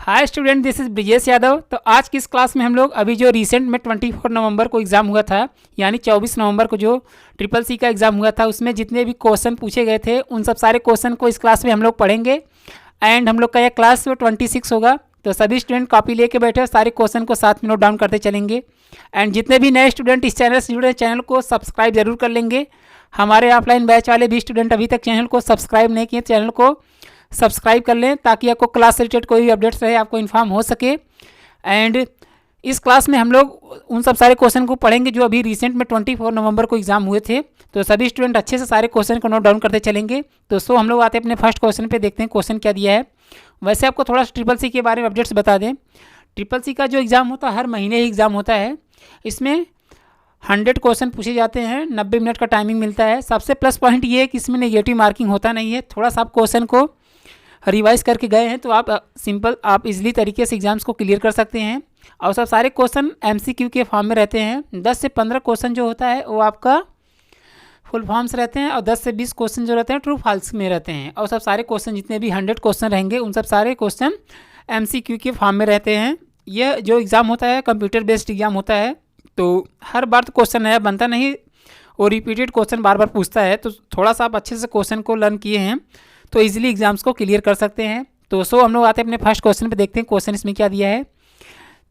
Hi student, this is Brijesh Yadav. तो आज की इस क्लास में हम लोग अभी जो रिसेंट में 24 नवंबर को एग्ज़ाम हुआ था, यानी 24 नवंबर को जो ट्रिपल सी का एग्ज़ाम हुआ था, उसमें जितने भी क्वेश्चन पूछे गए थे उन सब सारे क्वेश्चन को इस क्लास में हम लोग पढ़ेंगे। एंड हम लोग का यह क्लास 26 होगा, तो सभी स्टूडेंट कॉपी लेके बैठे सारे क्वेश्चन को साथ में नोट डाउन करते चलेंगे। एंड जितने भी नए स्टूडेंट इस चैनल से जुड़े चैनल को सब्सक्राइब जरूर कर लेंगे। हमारे ऑफलाइन बैच वाले भी स्टूडेंट अभी तक चैनल को सब्सक्राइब नहीं किए, चैनल को सब्सक्राइब कर लें ताकि आपको क्लास से रिलेटेड कोई भी अपडेट्स रहे आपको इन्फॉर्म हो सके। एंड इस क्लास में हम लोग उन सब सारे क्वेश्चन को पढ़ेंगे जो अभी रिसेंट में 24 नवंबर को एग्जाम हुए थे। तो सभी स्टूडेंट अच्छे से सारे क्वेश्चन को नोट डाउन करते चलेंगे। तो हम लोग आते हैं अपने फर्स्ट क्वेश्चन पे, देखते हैं क्वेश्चन क्या दिया है। वैसे आपको थोड़ा ट्रिपल सी के बारे में अपडेट्स बता दें। ट्रिपल सी का जो एग्ज़ाम होता है हर महीने ही एग्ज़ाम होता है। इसमें 100 क्वेश्चन पूछे जाते हैं, 90 मिनट का टाइमिंग मिलता है। सबसे प्लस पॉइंट ये है कि इसमें नेगेटिव मार्किंग होता नहीं है। थोड़ा सा आप क्वेश्चन को रिवाइज करके गए हैं तो आप इजीली तरीके से एग्जाम्स को क्लियर कर सकते हैं। और सब सारे क्वेश्चन एमसीक्यू के फॉर्म में रहते हैं। 10 से 15 क्वेश्चन जो होता है वो आपका फुल फॉर्म्स रहते हैं और 10 से 20 क्वेश्चन जो रहते हैं ट्रू फॉल्स में रहते हैं। और सब सारे क्वेश्चन जितने भी 100 क्वेश्चन रहेंगे उन सब सारे क्वेश्चन एमसीक्यू के फॉर्म में रहते हैं। यह जो एग्ज़ाम होता है कंप्यूटर बेस्ड एग्ज़ाम होता है, तो हर बार तो क्वेश्चन नया बनता नहीं, वो रिपीटेड क्वेश्चन बार बार पूछता है। तो थोड़ा सा आप अच्छे से क्वेश्चन को लर्न किए हैं तो इजीली एग्जाम्स को क्लियर कर सकते हैं। तो हम लोग आते हैं अपने फर्स्ट क्वेश्चन पे, देखते हैं क्वेश्चन इसमें क्या दिया है।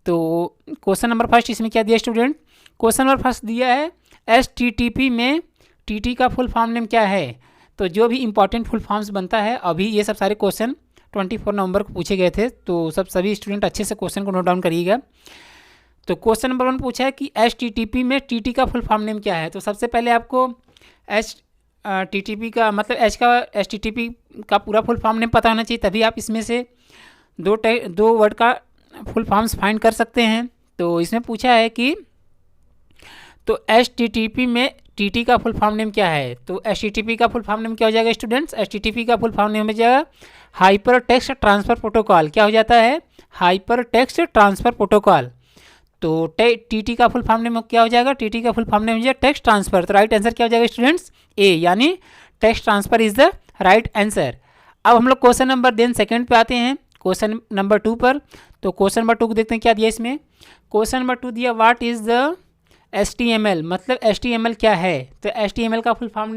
तो क्वेश्चन नंबर फर्स्ट इसमें क्या दिया स्टूडेंट, क्वेश्चन नंबर फर्स्ट दिया है HTTP में TT का फुल फॉर्म नेम क्या है। तो जो भी इंपॉर्टेंट फुल फॉर्म्स बनता है, अभी ये सब सारे क्वेश्चन 24 नवंबर को पूछे गए थे, तो सभी स्टूडेंट अच्छे से क्वेश्चन को नोट डाउन करिएगा। तो क्वेश्चन नंबर 1 पूछा है कि HTTP में TT का फुल फॉर्म नेम क्या है। तो सबसे पहले आपको HTTP का मतलब HTTP का पूरा फुल फॉर्म नेम पता होना चाहिए, तभी आप इसमें से दो वर्ड का फुल फॉर्म्स फाइंड कर सकते हैं। तो इसमें पूछा है कि तो HTTP में TT का फुल फॉर्म नेम क्या है। तो HTTP का फुल फॉर्म नेम क्या हो जाएगा स्टूडेंट्स, HTTP का फुल फॉर्म नेम हो जाएगा हाइपर टेक्स्ट ट्रांसफ़र प्रोटोकॉल। क्या हो जाता है, हाइपर टेक्स्ट ट्रांसफ़र प्रोटोकॉल। तो TT का फुल फॉर्म नेम क्या हो जाएगा, TT का फुल फॉर्म नेम हो जाएगा टेक्स्ट ट्रांसफ़र। तो राइट आंसर क्या हो जाएगा स्टूडेंट्स, ए, यानी text transfer is the right answer. अब हम लोग क्वेश्चन नंबर सेकंड पे आते हैं, क्वेश्चन नंबर 2 पर। तो क्वेश्चन नंबर 2 को देखते हैं क्या दिया इसमें। क्वेश्चन नंबर 2 दिया व्हाट इज़ द HTML, मतलब HTML क्या है। तो HTML का फुल फॉर्म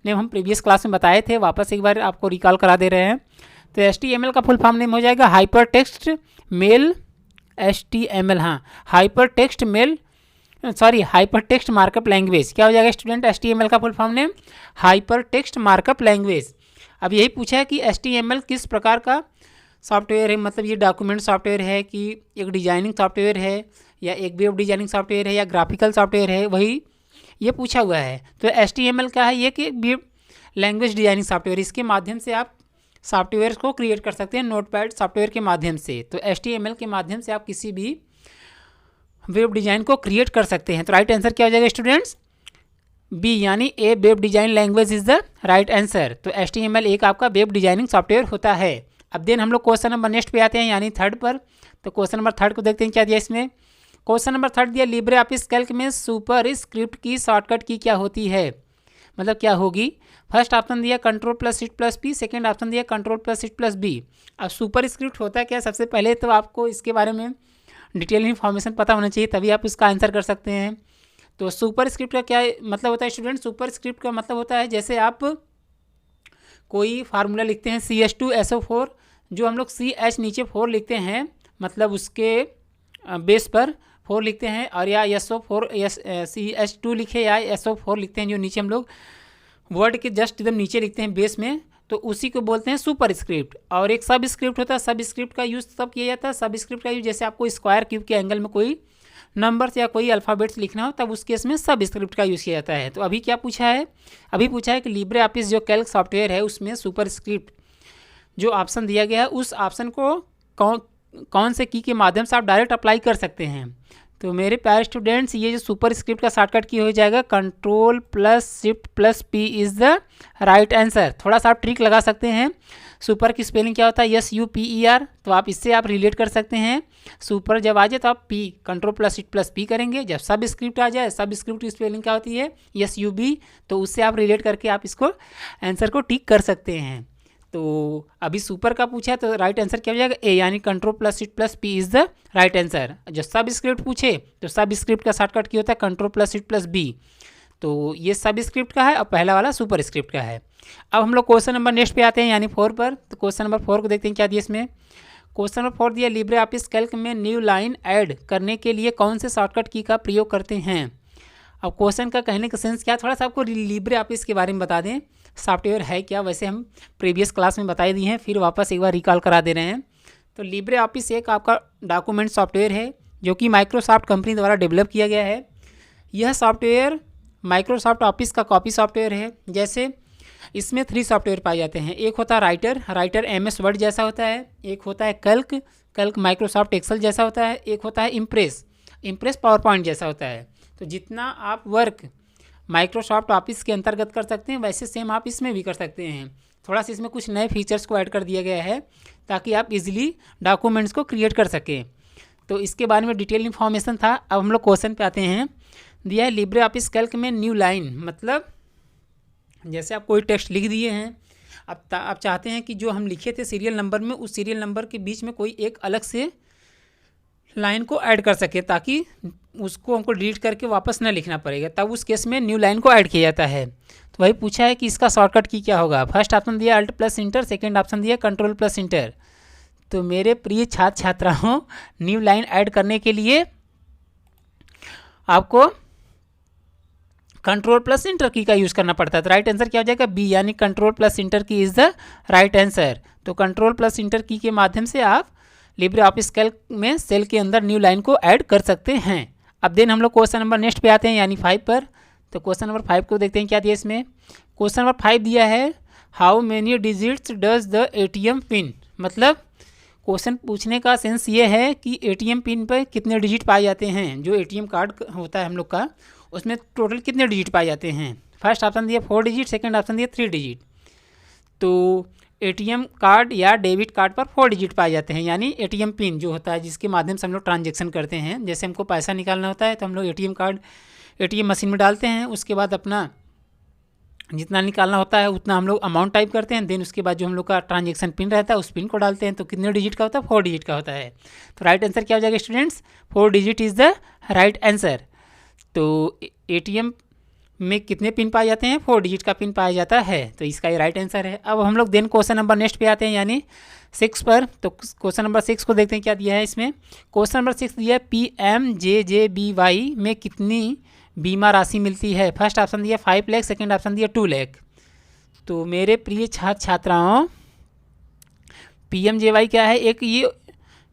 नेम हम प्रीवियस क्लास में बताए थे, वापस एक बार आपको रिकॉल करा दे रहे हैं। तो HTML का फुल फॉर्म नेम हो जाएगा हाइपर टेक्स्ट मेल HTML, हाँ, हाइपर टेक्स्ट मार्कअप लैंग्वेज। क्या हो जाएगा स्टूडेंट, HTML का full form name hyper text markup language. अब यही पूछा है कि HTML किस प्रकार का सॉफ्टवेयर है, मतलब ये डॉक्यूमेंट सॉफ्टवेयर है कि एक डिजाइनिंग सॉफ्टवेयर है या एक वेब डिजाइनिंग सॉफ्टवेयर है या ग्राफिकल सॉफ्टवेयर है, वही ये पूछा हुआ है। तो HTML क्या है, ये कि वेब लैंग्वेज डिजाइनिंग सॉफ्टवेयर, इसके माध्यम से आप सॉफ्टवेयर को क्रिएट कर सकते हैं नोटपैड सॉफ्टवेयर के माध्यम से। तो HTML के माध्यम से आप किसी भी वेब डिज़ाइन को क्रिएट कर सकते हैं। तो राइट आंसर क्या हो जाएगा स्टूडेंट्स, बी, यानी a web design language is the right answer. तो HTML एक आपका वेब डिजाइनिंग सॉफ्टवेयर होता है। अब देन हम लोग क्वेश्चन नंबर नेक्स्ट पे आते हैं, यानी थर्ड पर। तो क्वेश्चन नंबर 3 को देखते हैं क्या दिया इसमें। क्वेश्चन नंबर 3 दिया लिब्रे ऑफिस कैल्क में सुपर स्क्रिप्ट की शॉर्टकट की क्या होती है, मतलब क्या होगी। फर्स्ट ऑप्शन दिया Ctrl+Shift+P, सेकेंड ऑप्शन दिया Ctrl+Shift+B। अब सुपर स्क्रिप्ट होता है क्या, सबसे पहले तो आपको इसके बारे में डिटेल इन्फॉर्मेशन पता होना चाहिए, तभी आप इसका आंसर कर सकते हैं। तो सुपर स्क्रिप्ट का क्या मतलब होता है स्टूडेंट, सुपर स्क्रिप्ट का मतलब होता है जैसे आप कोई फार्मूला लिखते हैं CH2SO4, जो हम लोग CH नीचे 4 लिखते हैं, मतलब उसके बेस पर 4 लिखते हैं, और या SO4 CH2 लिखे या SO4 लिखते हैं, जो नीचे हम लोग वर्ड के जस्ट एकदम नीचे लिखते हैं बेस में, तो उसी को बोलते हैं सुपर स्क्रिप्ट। और एक सब स्क्रिप्ट होता है, सब स्क्रिप्ट का यूज़ तब किया जाता है, सब स्क्रिप्ट का यूज़ जैसे आपको स्क्वायर क्यूब के एंगल में कोई नंबर्स या कोई अल्फ़ाबेट्स लिखना हो, तब उस केस में सब स्क्रिप्ट का यूज़ किया जाता है। तो अभी क्या पूछा है, अभी पूछा है कि लिब्रे ऑफिस जो कैल्क सॉफ्टवेयर है उसमें सुपर स्क्रिप्ट जो ऑप्शन दिया गया है, उस ऑप्शन को कौन से की के माध्यम से आप डायरेक्ट अप्लाई कर सकते हैं। तो मेरे प्यारे स्टूडेंट्स, ये जो सुपर स्क्रिप्ट का शॉर्टकट की हो जाएगा Ctrl+Shift+P is the right answer. थोड़ा सा आप ट्रिक लगा सकते हैं, सुपर की स्पेलिंग क्या होता है, SUPER, तो आप इससे आप रिलेट कर सकते हैं। सुपर जब आ जाए तो आप P Ctrl+Shift+P करेंगे, जब सब स्क्रिप्ट आ जाए, सब स्क्रिप्ट की स्पेलिंग क्या होती है SUB, तो उससे आप रिलेट करके आप इसको आंसर को टिक कर सकते हैं। तो अभी सुपर का पूछा है तो राइट आंसर क्या हो जाएगा ए, यानी control plus shift plus P is the right answer. जो सब स्क्रिप्ट पूछे तो सब स्क्रिप्ट का शॉर्टकट क्या होता है, control plus shift plus B. तो ये सब स्क्रिप्ट का है और पहला वाला सुपर स्क्रिप्ट का है। अब हम लोग क्वेश्चन नंबर नेक्स्ट पे आते हैं, यानी 4 पर। तो क्वेश्चन नंबर 4 को देखते हैं क्या दिया इसमें। क्वेश्चन नंबर 4 दिया, लिब्रे ऑफिस कैल्क में न्यू लाइन ऐड करने के लिए कौन से शॉर्टकट की का प्रयोग करते हैं। अब क्वेश्चन का कहने का सेंस क्या, थोड़ा सा आपको लिब्रे ऑफिस के बारे में बता दें, सॉफ्टवेयर है क्या। वैसे हम प्रीवियस क्लास में बताई दी हैं, फिर वापस एक बार रिकॉल करा दे रहे हैं। तो लिब्रे ऑफिस एक आपका डॉक्यूमेंट सॉफ्टवेयर है जो कि माइक्रोसॉफ्ट कंपनी द्वारा डेवलप किया गया है। यह सॉफ्टवेयर माइक्रोसॉफ्ट ऑफिस का कॉपी सॉफ्टवेयर है। जैसे इसमें 3 सॉफ्टवेयर पाए जाते हैं। एक होता है राइटर MS वर्ड जैसा होता है। एक होता है कैल्क माइक्रोसॉफ्ट एक्सेल जैसा होता है। एक होता है इम्प्रेस पावर पॉइंट जैसा होता है। तो जितना आप वर्क माइक्रोसॉफ्ट ऑफिस के अंतर्गत कर सकते हैं वैसे सेम आप इसमें भी कर सकते हैं। थोड़ा सा इसमें कुछ नए फीचर्स को ऐड कर दिया गया है ताकि आप इजीली डॉक्यूमेंट्स को क्रिएट कर सकें। तो इसके बारे में डिटेल इन्फॉर्मेशन था। अब हम लोग क्वेश्चन पे आते हैं। दिया है लिब्रे ऑफिस कैल्क में न्यू लाइन, मतलब जैसे आप कोई टेक्स्ट लिख दिए हैं, अब आप चाहते हैं कि जो हम लिखे थे सीरियल नंबर में, उस सीरियल नंबर के बीच में कोई एक अलग से लाइन को ऐड कर सके ताकि उसको हमको डिलीट करके वापस न लिखना पड़ेगा। तब उस केस में न्यू लाइन को ऐड किया जाता है। तो वही पूछा है कि इसका शॉर्टकट की क्या होगा। फर्स्ट ऑप्शन दिया Alt plus enter, second option दिया कंट्रोल प्लस इंटर। तो मेरे प्रिय छात्र छात्राओं, न्यू लाइन ऐड करने के लिए आपको कंट्रोल प्लस इंटर की का यूज़ करना पड़ता है। तो राइट आंसर क्या हो जाएगा बी, यानी कंट्रोल प्लस इंटर की इज़ द राइट आंसर। तो कंट्रोल प्लस इंटर की के माध्यम से आप लिब्रे ऑफिस कैल्क में सेल के अंदर न्यू लाइन को ऐड कर सकते हैं। अब देन हम लोग क्वेश्चन नंबर नेक्स्ट पे आते हैं, यानी 5 पर। तो क्वेश्चन नंबर 5 को देखते हैं क्या दिया इसमें। क्वेश्चन नंबर 5 दिया है how many digits does the ATM pin, मतलब क्वेश्चन पूछने का सेंस ये है कि ATM पिन पर कितने डिजिट पाए जाते हैं। जो ATM कार्ड होता है हम लोग का, उसमें टोटल कितने डिजिट पाए जाते हैं। फर्स्ट ऑप्शन दिया 4 डिजिट, सेकेंड ऑप्शन दिया 3 डिजिट। तो ATM कार्ड या डेबिट कार्ड पर 4 डिजिट पाए जाते हैं, यानी ATM पिन जो होता है जिसके माध्यम से हम लोग ट्रांजेक्शन करते हैं। जैसे हमको पैसा निकालना होता है तो हम लोग ATM कार्ड ATM मशीन में डालते हैं, उसके बाद अपना जितना निकालना होता है उतना हम लोग अमाउंट टाइप करते हैं। देन उसके बाद जो हम लोग का ट्रांजेक्शन पिन रहता है उस पिन को डालते हैं। तो कितने डिजिट का होता है, 4 डिजिट का होता है। तो राइट आंसर क्या हो जाएगा students, 4 digit is the right answer. तो ATM में कितने पिन पाए जाते हैं, 4 डिजिट का पिन पाया जाता है। तो इसका ये राइट आंसर है। अब हम लोग देन क्वेश्चन नंबर नेक्स्ट पे आते हैं, यानी 6 पर। तो क्वेश्चन नंबर 6 को देखते हैं क्या दिया है इसमें। क्वेश्चन नंबर 6 दिया है PMJJBY में कितनी बीमा राशि मिलती है। फर्स्ट ऑप्शन दिया 5 लाख, सेकेंड ऑप्शन दिया 2 लाख। तो मेरे प्रिय छात्र छात्राओं, PMJY क्या है, एक ये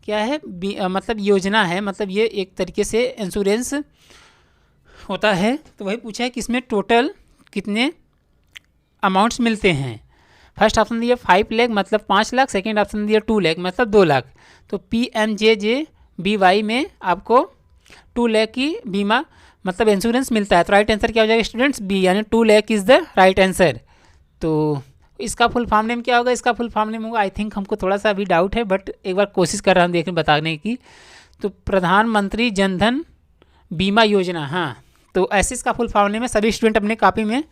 क्या है मतलब योजना है, मतलब ये एक तरीके से इंश्योरेंस होता है। तो वही पूछा है कि इसमें टोटल कितने अमाउंट्स मिलते हैं। फर्स्ट ऑप्शन दिया 5 लाख मतलब 5 लाख, सेकेंड ऑप्शन दिया 2 लाख मतलब 2 लाख। तो PMJJBY में आपको 2 लाख की बीमा मतलब इंश्योरेंस मिलता है। तो राइट आंसर क्या हो जाएगा स्टूडेंट्स बी, यानी 2 lakh is the right answer. तो इसका फुल फॉर्म नेम क्या होगा, इसका फुल फॉर्म नेम होगा, आई थिंक हमको थोड़ा सा अभी डाउट है बट एक बार कोशिश कर रहा हूँ देखने बताने की। तो प्रधानमंत्री जनधन बीमा योजना, हाँ। तो ऐसे इसका फुल फॉर्म नेम है। सभी स्टूडेंट अपने कॉपी में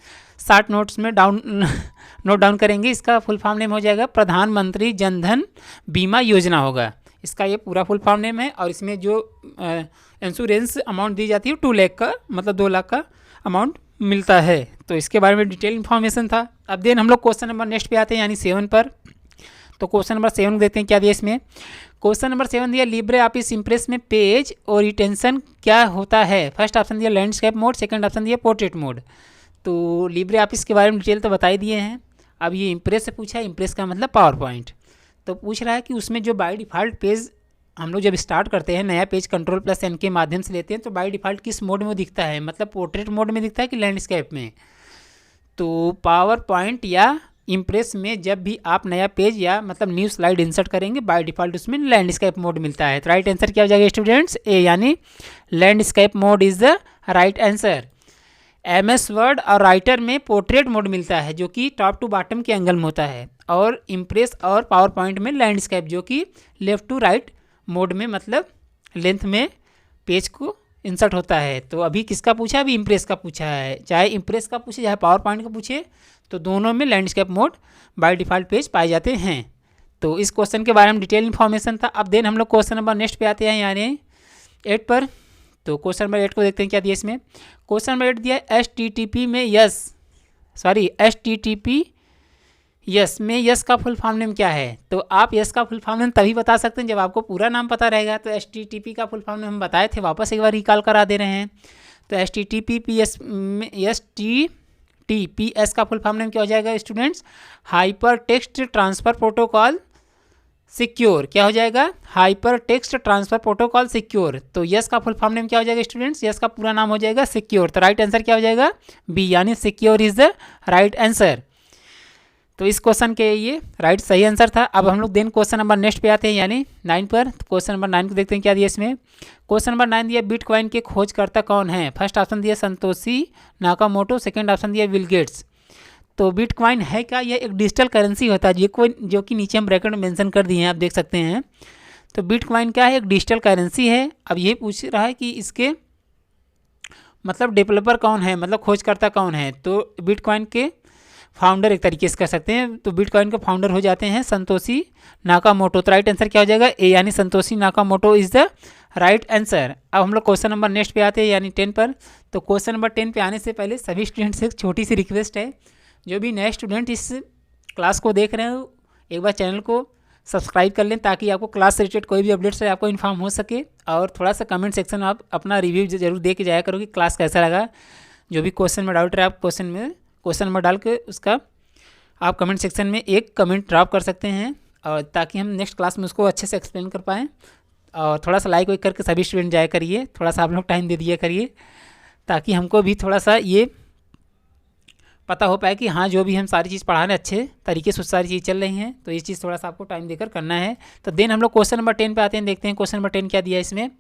शॉर्ट नोट्स में नोट डाउन करेंगे। इसका फुल फॉर्म नेम हो जाएगा प्रधानमंत्री जनधन बीमा योजना होगा। इसका ये पूरा फुल फॉर्म नेम है। और इसमें जो इंश्योरेंस अमाउंट दी जाती है 2 लाख का मतलब 2 लाख का अमाउंट मिलता है। तो इसके बारे में डिटेल इन्फॉर्मेशन था। अब देन हम लोग क्वेश्चन नंबर नेक्स्ट पे आते हैं, यानी 7 पर। तो क्वेश्चन नंबर 7 देखते हैं क्या दिया इसमें। क्वेश्चन नंबर 7 दिया लिब्रे ऑफिस इम्प्रेस में पेज ओरिएंटेशन क्या होता है। फर्स्ट ऑप्शन दिया लैंडस्केप मोड, सेकंड ऑप्शन दिया पोर्ट्रेट मोड। तो लिब्रे ऑफिस के बारे में डिटेल तो बता ही दिए हैं। अब ये इम्प्रेस से पूछा है, इम्प्रेस का मतलब पावर पॉइंट। तो पूछ रहा है कि उसमें जो बाय डिफ़ॉल्ट पेज हम लोग जब स्टार्ट करते हैं, नया पेज कंट्रोल प्लस एन के माध्यम से लेते हैं, तो बाय डिफ़ॉल्ट किस मोड में दिखता है, मतलब पोर्ट्रेट मोड में दिखता है कि लैंडस्केप में। तो पावर पॉइंट या इम्प्रेस में जब भी आप नया पेज या मतलब न्यू स्लाइड इंसर्ट करेंगे बाय डिफ़ॉल्ट उसमें लैंडस्केप मोड मिलता है। तो राइट आंसर क्या हो जाएगा स्टूडेंट्स ए, यानी landscape mode is the right answer. MS word और राइटर में पोर्ट्रेट मोड मिलता है जो कि टॉप टू बॉटम के एंगल में होता है, और इम्प्रेस और पावर पॉइंट में लैंडस्केप जो कि लेफ़्ट टू राइट मोड में मतलब लेंथ में पेज को इंसर्ट होता है। तो अभी किसका पूछा है, अभी इम्प्रेस का पूछा है। चाहे इम्प्रेस का पूछे चाहे पावर पॉइंट का पूछे तो दोनों में landscape mode by default page पाए जाते हैं। तो इस क्वेश्चन के बारे में डिटेल इन्फॉर्मेशन था। अब देन हम लोग क्वेश्चन नंबर नेक्स्ट पे आते हैं, यानी 8 पर। तो क्वेश्चन नंबर 8 को देखते हैं क्या दिया इसमें। क्वेश्चन नंबर 8 दिया HTTP में HTTP यस में यस का फुल फॉर्म नेम क्या है। तो आप यस का फुल फॉर्म नेम तभी बता सकते हैं जब आपको पूरा नाम पता रहेगा। तो HTTP का फुल फॉर्म नेम हम बताए थे, वापस एक बार रिकॉल करा दे रहे हैं। तो HTTPS में HTTPS का फुल फॉर्म नेम क्या हो जाएगा students? Hyper text transfer protocol secure. क्या हो जाएगा? Hyper text transfer protocol secure. तो यस का फुल फॉर्म नेम क्या हो जाएगा स्टूडेंट्स? यस का पूरा नाम हो जाएगा सिक्योर। तो राइट आंसर क्या हो जाएगा? बी, यानी secure is the right answer. तो इस क्वेश्चन के ये राइट सही आंसर था। अब हम लोग देन क्वेश्चन नंबर नेक्स्ट पे आते हैं, यानी 9 पर। क्वेश्चन नंबर 9 को देखते हैं क्या दिया इसमें। क्वेश्चन नंबर 9 दिया बिटकॉइन के खोजकर्ता कौन है। फर्स्ट ऑप्शन दिया संतोषी नाकामोटो, सेकंड ऑप्शन दिया बिल गेट्स। तो बिटकॉइन है क्या? यह एक डिजिटल करेंसी होता है जो कि नीचे हम ब्रैकेट में मेंशन कर दिए हैं, आप देख सकते हैं। तो बिटकॉइन क्या है? एक डिजिटल करेंसी है। अब ये पूछ रहा है कि इसके मतलब डेवलपर कौन है, मतलब खोजकर्ता कौन है। तो बिटकॉइन के फाउंडर एक तरीके से कह सकते हैं। तो बिटकॉइन के फाउंडर हो जाते हैं संतोषी नाकामोटो। तो राइट आंसर क्या हो जाएगा? ए, यानी Santoshi Nakamoto is the right answer. अब हम लोग क्वेश्चन नंबर नेक्स्ट पे आते हैं, यानी 10 पर। तो क्वेश्चन नंबर 10 पे आने से पहले सभी स्टूडेंट से एक छोटी सी रिक्वेस्ट है, जो भी नए स्टूडेंट इस क्लास को देख रहे हो एक बार चैनल को सब्सक्राइब कर लें, ताकि आपको क्लास से रिलेटेड कोई भी अपडेट्स है आपको इन्फॉर्म हो सके। और थोड़ा सा कमेंट सेक्शन में आप अपना रिव्यू जरूर दे के जाया करो कि क्लास कैसा लगा। जो भी क्वेश्चन में डाउट है आप क्वेश्चन नंबर डाल के उसका आप कमेंट सेक्शन में एक कमेंट ड्रॉप कर सकते हैं, और ताकि हम नेक्स्ट क्लास में उसको अच्छे से एक्सप्लेन कर पाएँ। और थोड़ा सा लाइक वाइक करके सभी स्टूडेंट जाया करिए, थोड़ा सा आप लोग टाइम दे दिया करिए, ताकि हमको भी थोड़ा सा ये पता हो पाए कि हाँ जो भी हम सारी चीज़ पढ़ा रहे अच्छे तरीके से सारी चीज़ चल रही हैं। तो ये चीज़ थोड़ा सा आपको टाइम देकर करना है। तो देन हम लोग क्वेश्चन नंबर 10 पे आते हैं, देखते हैं क्वेश्चन नंबर 10 क्या दिया इसमें।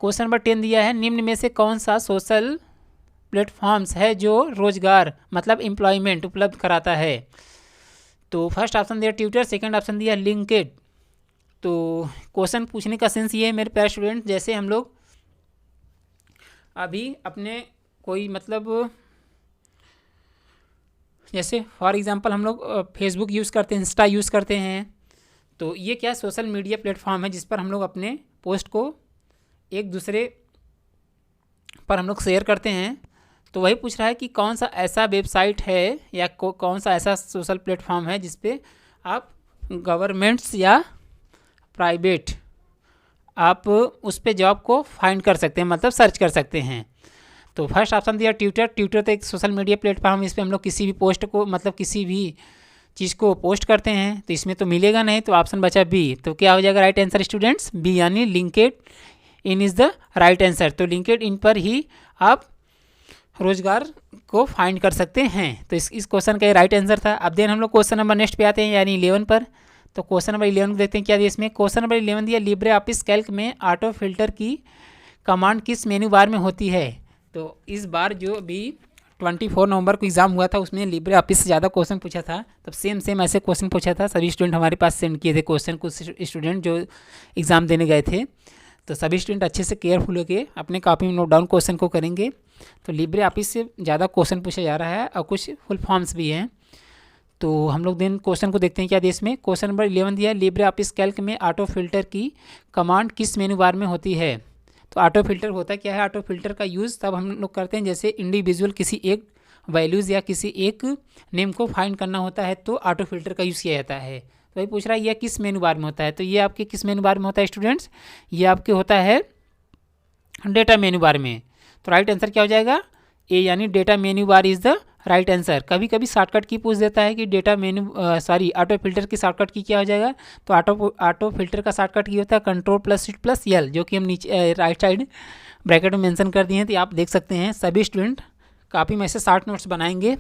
क्वेश्चन नंबर 10 दिया है निम्न में से कौन सा सोशल प्लेटफॉर्म्स है जो रोजगार मतलब एम्प्लॉयमेंट उपलब्ध कराता है। तो फर्स्ट ऑप्शन दिया ट्विटर, सेकंड ऑप्शन दिया लिंक्डइन। तो क्वेश्चन पूछने का सेंस ये है मेरे प्यारे स्टूडेंट, जैसे हम लोग अभी अपने कोई मतलब जैसे फॉर एग्जांपल हम लोग फेसबुक यूज़ करते हैं, इंस्टा यूज़ करते हैं। तो ये क्या सोशल मीडिया प्लेटफॉर्म है जिस पर हम लोग अपने पोस्ट को एक दूसरे पर हम लोग शेयर करते हैं। तो वही पूछ रहा है कि कौन सा ऐसा वेबसाइट है या कौन सा ऐसा सोशल प्लेटफॉर्म है जिस पे आप गवर्नमेंट्स या प्राइवेट आप उस पे जॉब को फाइंड कर सकते हैं, मतलब सर्च कर सकते हैं। तो फर्स्ट ऑप्शन दिया ट्विटर। ट्विटर तो एक सोशल मीडिया प्लेटफॉर्म, इस पर हम लोग किसी भी पोस्ट को मतलब किसी भी चीज़ को पोस्ट करते हैं, तो इसमें तो मिलेगा नहीं। तो ऑप्शन बचा बी। तो क्या हो जाएगा राइट आंसर स्टूडेंट्स? बी, यानी LinkedIn is the right answer. तो लिंक्डइन पर ही आप रोजगार को फाइंड कर सकते हैं। तो इस क्वेश्चन का ये राइट आंसर था। अब देन हम लोग क्वेश्चन नंबर नेक्स्ट पे आते हैं, यानी 11 पर। तो क्वेश्चन नंबर 11 को देखते हैं क्या दिया इसमें। क्वेश्चन नंबर 11 दिया लिब्रे ऑफिस कैल्क में ऑटो फिल्टर की कमांड किस मेन्यू बार में होती है। तो इस बार जो भी 24 नवंबर को एग्ज़ाम हुआ था उसमें लिब्रे ऑफिस से ज़्यादा क्वेश्चन पूछा था। तब सेम ऐसे क्वेश्चन पूछा था, सभी स्टूडेंट हमारे पास सेंड किए थे क्वेश्चन, कुछ स्टूडेंट जो एग्ज़ाम देने गए थे। तो सभी स्टूडेंट अच्छे से केयरफुल होकर अपने कॉपी में नोट डाउन क्वेश्चन को करेंगे। तो लिब्रे ऑफिस से ज़्यादा क्वेश्चन पूछा जा रहा है और कुछ फुल फॉर्म्स भी हैं। तो हम लोग दिन क्वेश्चन को देखते हैं क्या दिया इसमें। क्वेश्चन नंबर 11 दिया लिब्रे ऑफिस कैल्क में ऑटो फिल्टर की कमांड किस मेनू बार में होती है। तो ऑटो फिल्टर होता क्या है? ऑटो फिल्टर का यूज़ तब हम लोग करते हैं जैसे इंडिविजुअल किसी एक वैल्यूज़ या किसी एक नेम को फाइंड करना होता है, तो ऑटो फिल्टर का यूज़ किया जाता है। तो वही पूछ रहा है यह किस मेनू बार में होता है। तो ये आपके किस मेनू बार में होता है स्टूडेंट्स? ये आपके होता है डेटा मेनू बार में। तो राइट आंसर क्या हो जाएगा? ए, यानी data menu bar is the right answer. कभी कभी शॉर्टकट की पूछ देता है कि डेटा मेन्यू ऑटो फिल्टर की शॉर्टकट की क्या हो जाएगा। तो ऑटो फिल्टर का शॉर्टकट की होता है Ctrl+Shift+L, जो कि हम नीचे राइट साइड ब्रैकेट में मेंशन कर दिए हैं। तो आप देख सकते हैं सभी स्टूडेंट कापी में से शॉर्ट नोट्स बनाएंगे।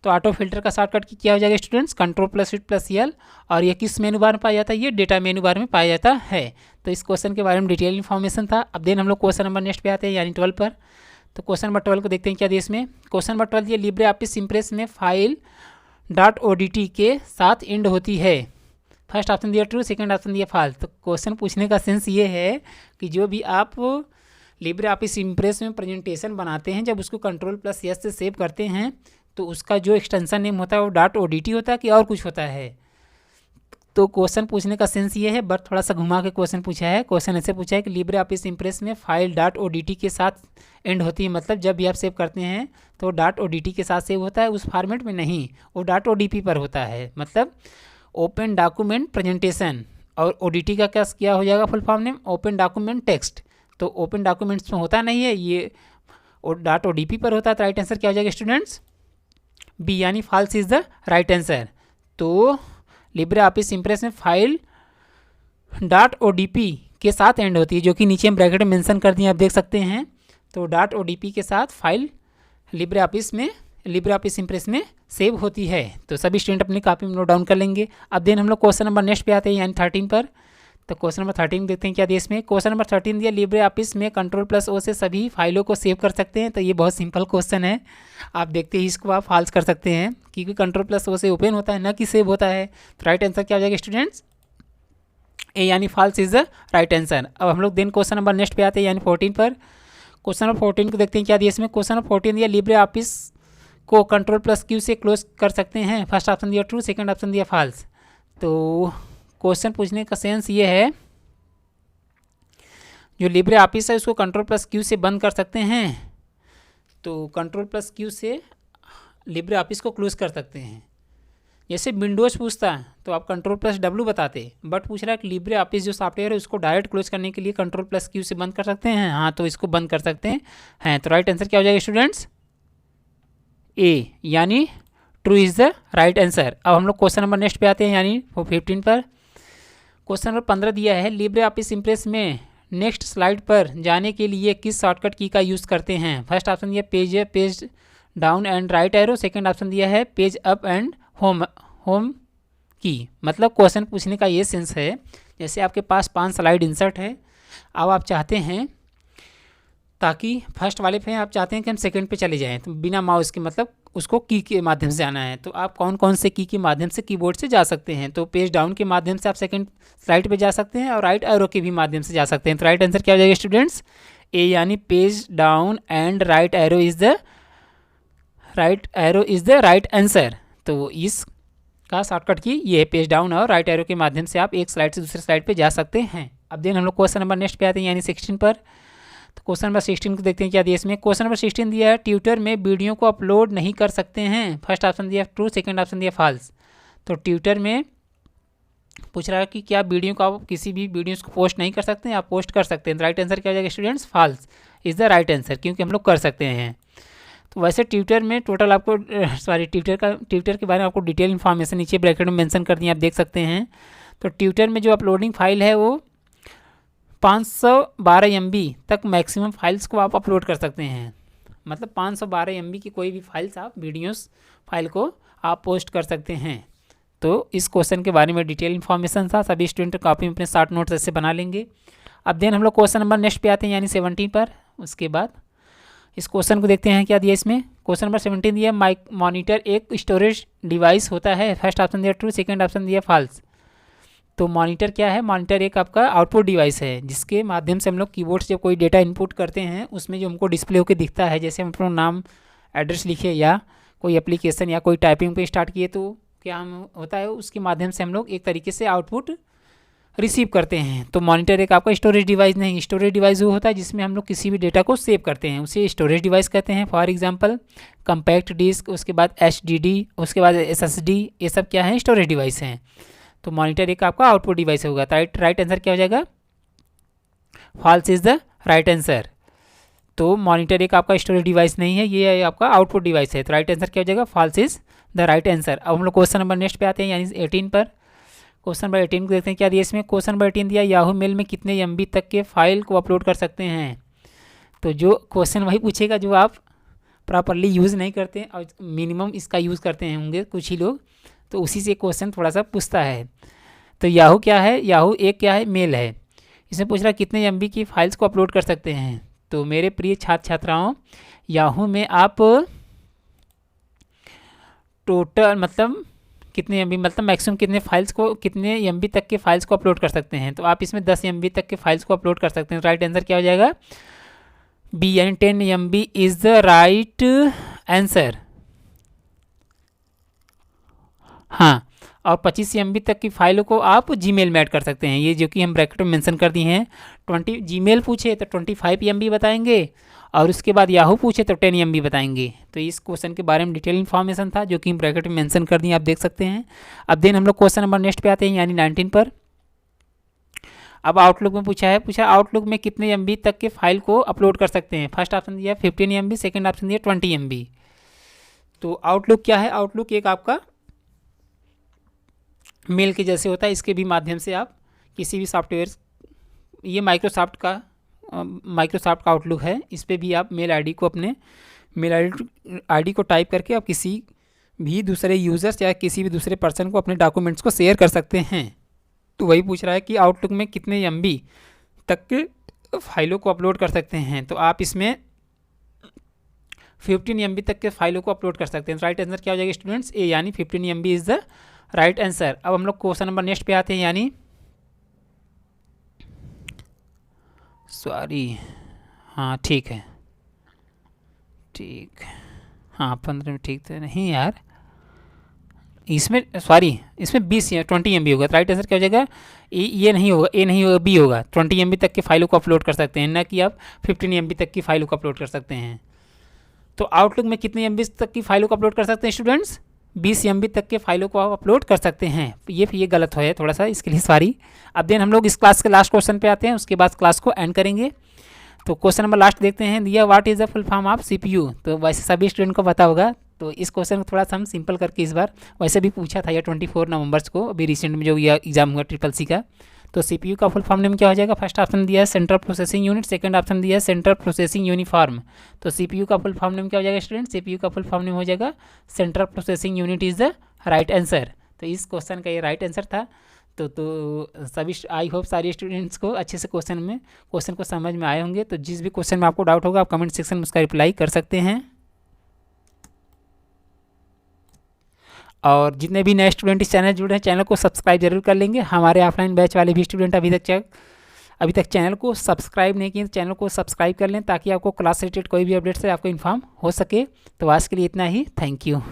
तो ऑटो फिल्टर का शॉर्टकट की क्या हो जाएगा स्टूडेंट्स? Ctrl+Shift+L। और ये किस मेनू बार में पाया जाता है? ये डेटा मेनू बार में पाया जाता है। तो इस क्वेश्चन के बारे में डिटेल इन्फॉर्मेशन था। अब देन हम लोग क्वेश्चन नंबर नेक्स्ट पे आते हैं, यानी 12 पर। तो क्वेश्चन नंबर 12 को देखते हैं क्या दिया इसमें। क्वेश्चन नंबर 12 ये लिब्रे ऑफिस इम्प्रेस में फाइल .odt के साथ एंड होती है। फर्स्ट ऑप्शन दिया ट्रू, सेकंड ऑप्शन दिया फॉल्स। तो क्वेश्चन पूछने का सेंस ये है कि जो भी आप लिब्रे ऑफिस इम्प्रेस में प्रेजेंटेशन बनाते हैं, जब उसको Ctrl+S से सेव करते हैं तो उसका जो एक्सटेंशन नेम होता है वो डॉट ODT होता है कि और कुछ होता है। तो क्वेश्चन पूछने का सेंस ये है, बट थोड़ा सा घुमा के क्वेश्चन पूछा है। क्वेश्चन ऐसे पूछा है कि लिब्रे ऑफिस इम्प्रेस में फाइल डॉट ODT के साथ एंड होती है, मतलब जब भी आप सेव करते हैं तो डॉट ODT के साथ सेव होता है, उस फॉर्मेट में नहीं, वो डॉट ODP पर होता है, मतलब ओपन डॉक्यूमेंट प्रेजेंटेशन। और ODT का क्या हो जाएगा full form name, open document text. तो ओपन डॉक्यूमेंट्स में होता नहीं है, ये डॉट ODP पर होता है। तो राइट आंसर क्या हो जाएगा स्टूडेंट्स, बी, यानी false is the right answer. तो लिब्रे ऑफिस इम्प्रेस में फाइल डॉट ODP के साथ एंड होती है, जो कि नीचे हम ब्रैकेट में मेंशन कर दिए, आप देख सकते हैं। तो डॉट ODP के साथ फाइल लिब्रे ऑफिस इम्प्रेस में सेव होती है। तो सभी स्टूडेंट अपनी कॉपी में नोट डाउन कर लेंगे। अब देन हम लोग क्वेश्चन नंबर नेक्स्ट पे आते हैं, यानी 13 पर। तो क्वेश्चन नंबर 13 देखते हैं क्या दिया इसमें। क्वेश्चन नंबर 13 दिया, लिब्रे ऑफिस में Ctrl+O से सभी फाइलों को सेव कर सकते हैं। तो ये बहुत सिंपल क्वेश्चन है, आप देखते ही इसको आप फॉल्स कर सकते हैं, क्योंकि Ctrl+O से ओपन होता है, ना कि सेव होता है। तो राइट आंसर क्या हो जाएगा स्टूडेंट्स, ए, यानी false is the right answer. अब हम लोग देन क्वेश्चन नंबर नेक्स्ट पे आते हैं, यानी 14 पर। क्वेश्चन नंबर 14 को देखते हैं क्या दिया इसमें। क्वेश्चन नंबर 14 दिया, लिब्रे ऑफिस को Ctrl+Q से क्लोज कर सकते हैं। फर्स्ट ऑप्शन दिया ट्रू, सेकंड ऑप्शन दिया फॉल्स। तो क्वेश्चन पूछने का सेंस ये है, जो लिब्रे ऑफिस है उसको Ctrl+Q से बंद कर सकते हैं। तो Ctrl+Q से लिब्रे ऑफिस को क्लोज कर सकते हैं। जैसे विंडोज़ पूछता तो आप Ctrl+W बताते, बट पूछ रहा है कि लिब्रे ऑफिस जो सॉफ्टवेयर है उसको डायरेक्ट क्लोज करने के लिए Ctrl+Q से बंद कर सकते हैं। हाँ, तो इसको बंद कर सकते हैं। तो राइट आंसर क्या हो जाएगा स्टूडेंट्स, ए, यानी true is the right answer. अब हम लोग क्वेश्चन नंबर नेक्स्ट पे आते हैं, यानी 15 पर। क्वेश्चन नंबर 15 दिया है, लिब्रे ऑफिस इम्प्रेस में नेक्स्ट स्लाइड पर जाने के लिए किस शॉर्टकट की का यूज़ करते हैं। फर्स्ट ऑप्शन दिया page down and right arrow, second option दिया है पेज अप एंड होम की। मतलब क्वेश्चन पूछने का ये सेंस है, जैसे आपके पास 5 स्लाइड इंसर्ट है, अब आप चाहते हैं ताकि फर्स्ट वाले पे आप चाहते हैं कि हम सेकंड पे चले जाएं, तो बिना माउस के, मतलब उसको की के माध्यम से जाना है। तो आप कौन कौन से की के माध्यम से कीबोर्ड से जा सकते हैं। तो पेज डाउन के माध्यम से आप सेकंड स्लाइड पे जा सकते हैं, और राइट एरो के भी माध्यम से जा सकते हैं। तो राइट आंसर क्या हो जाएगा स्टूडेंट्स, ए, यानी page down and right arrow is the right answer. तो इस का शॉर्टकट की ये है, पेज डाउन और राइट एरो के माध्यम से आप एक स्लाइड से दूसरे स्लाइड पे जा सकते हैं। अब देन हम लोग क्वेश्चन नंबर नेक्स्ट पे आते हैं, यानी 16 पर। तो क्वेश्चन नंबर 16 को देखते हैं क्या दिया इसमें। क्वेश्चन नंबर 16 दिया है, ट्विटर में वीडियो को अपलोड नहीं कर सकते हैं। फर्स्ट ऑप्शन दिया ट्रू, सेकंड ऑप्शन दिया फॉल्स। तो ट्विटर में पूछ रहा है कि क्या वीडियो को आप किसी भी वीडियोज़ को पोस्ट नहीं कर सकते हैं, आप पोस्ट कर सकते हैं। तो राइट आंसर क्या हो जाएगा students, false is the right answer, क्योंकि हम लोग कर सकते हैं। तो वैसे ट्विटर में टोटल आपको ट्विटर के बारे में आपको डिटेल इन्फॉर्मेशन नीचे ब्रैकेट में मेंशन कर दिए, आप देख सकते हैं। तो ट्विटर में जो अपलोडिंग फाइल है वो 512 MB तक मैक्सिमम फाइल्स को आप अपलोड कर सकते हैं। मतलब 512 MB की कोई भी फाइल्स आप वीडियोस फाइल को आप पोस्ट कर सकते हैं। तो इस क्वेश्चन के बारे में डिटेल इन्फॉर्मेशन था, सभी स्टूडेंट कॉपी में अपने शॉर्ट नोट्स ऐसे बना लेंगे। अब देन हम लोग क्वेश्चन नंबर नेक्स्ट पे आते हैं, यानी 17 पर। उसके बाद इस क्वेश्चन को देखते हैं क्या दिया इसमें। क्वेश्चन नंबर 17 दिया, मॉनिटर एक स्टोरेज डिवाइस होता है। फर्स्ट ऑप्शन दिया ट्रू, सेकंड ऑप्शन दिया फॉल्स। तो मॉनिटर क्या है, मॉनिटर एक आपका आउटपुट डिवाइस है, जिसके माध्यम से हम लोग कीबोर्ड से जब कोई डेटा इनपुट करते हैं उसमें जो हमको डिस्प्ले होकर दिखता है, जैसे हम अपना नाम एड्रेस लिखे या कोई एप्लीकेशन या कोई टाइपिंग पे स्टार्ट किए, तो क्या हम होता है उसके माध्यम से हम लोग एक तरीके से आउटपुट रिसीव करते हैं। तो मॉनिटर एक आपका स्टोरेज डिवाइस नहीं, स्टोरेज डिवाइस वो होता है जिसमें हम लोग किसी भी डेटा को सेव करते हैं, उसे स्टोरेज डिवाइस कहते हैं। फॉर एग्जांपल कम्पैक्ट डिस्क, उसके बाद HDD, उसके बाद SSD, ये सब क्या है, स्टोरेज डिवाइस हैं। तो मॉनिटर एक आपका आउटपुट डिवाइस होगा। तो राइट आंसर क्या हो जाएगा, false is the right answer. तो मॉनिटर एक आपका स्टोरेज डिवाइस नहीं है, ये आपका आउटपुट डिवाइस है। तो राइट आंसर क्या हो जाएगा, false is the right answer. अब हम लोग क्वेश्चन नंबर नेक्स्ट पे आते हैं, यानी 18 पर। क्वेश्चन नंबर 18 को देखते हैं क्या दिया इसमें। क्वेश्चन नंबर 18 दिया, याहू मेल में कितने MB तक के फाइल को अपलोड कर सकते हैं। तो जो क्वेश्चन वही पूछेगा जो आप प्रॉपरली यूज़ नहीं करते और मिनिमम इसका यूज़ करते हैं होंगे कुछ ही लोग, तो उसी से क्वेश्चन थोड़ा सा पूछता है। तो याहू क्या है, याहू एक क्या है, मेल है। इसमें पूछ रहा है कितने MB की फाइल्स को अपलोड कर सकते हैं। तो मेरे प्रिय छात्र छात्राओं, याहू में आप टोटल मतलब कितने MB, मतलब मैक्सिमम कितने फाइल्स को, कितने MB तक के फाइल्स को अपलोड कर सकते हैं। तो आप इसमें 10 MB तक के फाइल्स को अपलोड कर सकते हैं। राइट आंसर क्या हो जाएगा, बी, यानी 10 MB is the right answer. हाँ, और 25 MB तक की फाइलों को आप जीमेल में ऐड कर सकते हैं, ये जो कि हम ब्रैकेट में मेंशन कर दिए हैं। 20 जीमेल पूछे तो 25 MB बताएंगे, और उसके बाद याहू पूछे तो 10 MB बताएंगे। तो इस क्वेश्चन के बारे में डिटेल इन्फॉर्मेशन था जो कि हम ब्रैकेट में मेंशन कर दिए, आप देख सकते हैं। अब देन हम लोग क्वेश्चन नंबर नेक्स्ट पे आते हैं, यानी 19 पर। अब आउटलुक में पूछा आउटलुक में कितने MB तक के फाइल को अपलोड कर सकते हैं। फर्स्ट ऑप्शन दिया 15 MB, सेकेंड ऑप्शन दिया 20 MB। तो आउटलुक क्या है? आउटलुक एक आपका मेल के जैसे होता है, इसके भी माध्यम से आप किसी भी सॉफ्टवेयर, ये माइक्रोसॉफ्ट का आउटलुक है, इस पर भी आप मेल आईडी को, अपने मेल आईडी को टाइप करके आप किसी भी दूसरे यूज़र्स या किसी भी दूसरे पर्सन को अपने डॉक्यूमेंट्स को शेयर कर सकते हैं। तो वही पूछ रहा है कि आउटलुक में कितने MB तक के फाइलों को अपलोड कर सकते हैं। तो आप इसमें 15 MB तक के फाइलों को अपलोड कर सकते हैं। राइट आंसर क्या हो जाएगा स्टूडेंट्स? ए, यानी 15 MB is the right answer. अब हम लोग क्वेश्चन नंबर नेक्स्ट पे आते हैं, यानी सॉरी, हाँ ठीक है, ठीक, हाँ 15 में ठीक तो नहीं यार, इसमें सॉरी, इसमें 20 या 20 MB होगा। तो राइट आंसर क्या हो जाएगा? ये नहीं होगा, ए नहीं होगा, बी होगा। 20 MB तक की फाइलों को अपलोड कर सकते हैं, ना कि आप 15 MB तक की फाइलों को अपलोड कर सकते हैं। तो आउटलुक में कितने MB तक की फाइलों को अपलोड कर सकते हैं स्टूडेंट्स? 20 MB तक के फाइलों को आप अपलोड कर सकते हैं। ये गलत है थोड़ा सा, इसके लिए सॉरी। अब देन हम लोग इस क्लास के लास्ट क्वेश्चन पे आते हैं, उसके बाद क्लास को एंड करेंगे। तो क्वेश्चन नंबर लास्ट देखते हैं, दिया what is the full form of CPU। तो वैसे सभी स्टूडेंट को पता होगा, तो इस क्वेश्चन को थोड़ा सा हम सिंपल करके इस बार, वैसे भी पूछा था ये 24 नवंबर को, अभी रिसेंट में जो ये एग्जाम हुआ CCC का। तो CPU का फुल फॉर्म नेम क्या हो जाएगा? फर्स्ट ऑप्शन दिया है central processing unit, second option दिया है सेंट्रल प्रोसेसिंग यूनिफॉर्म। तो CPU का फुल फॉर्म नेम क्या हो जाएगा स्टूडेंट? CPU का फुल फॉर्म नेम हो जाएगा central processing unit is the right answer. तो इस क्वेश्चन का ये राइट आंसर था। तो सभी, आई होप सारे स्टूडेंट्स को अच्छे से क्वेश्चन को समझ में आए होंगे। तो जिस भी क्वेश्चन में आपको डाउट होगा, आप कमेंट सेक्शन में उसका रिप्लाई कर सकते हैं। और जितने भी नए स्टूडेंट इस चैनल जुड़े हैं, चैनल को सब्सक्राइब जरूर कर लेंगे। हमारे ऑफलाइन बैच वाले भी स्टूडेंट अभी तक चैनल को सब्सक्राइब नहीं किए, चैनल को सब्सक्राइब कर लें, ताकि आपको क्लास रिलेटेड कोई भी अपडेट से आपको इन्फॉर्म हो सके। तो आज के लिए इतना ही, थैंक यू।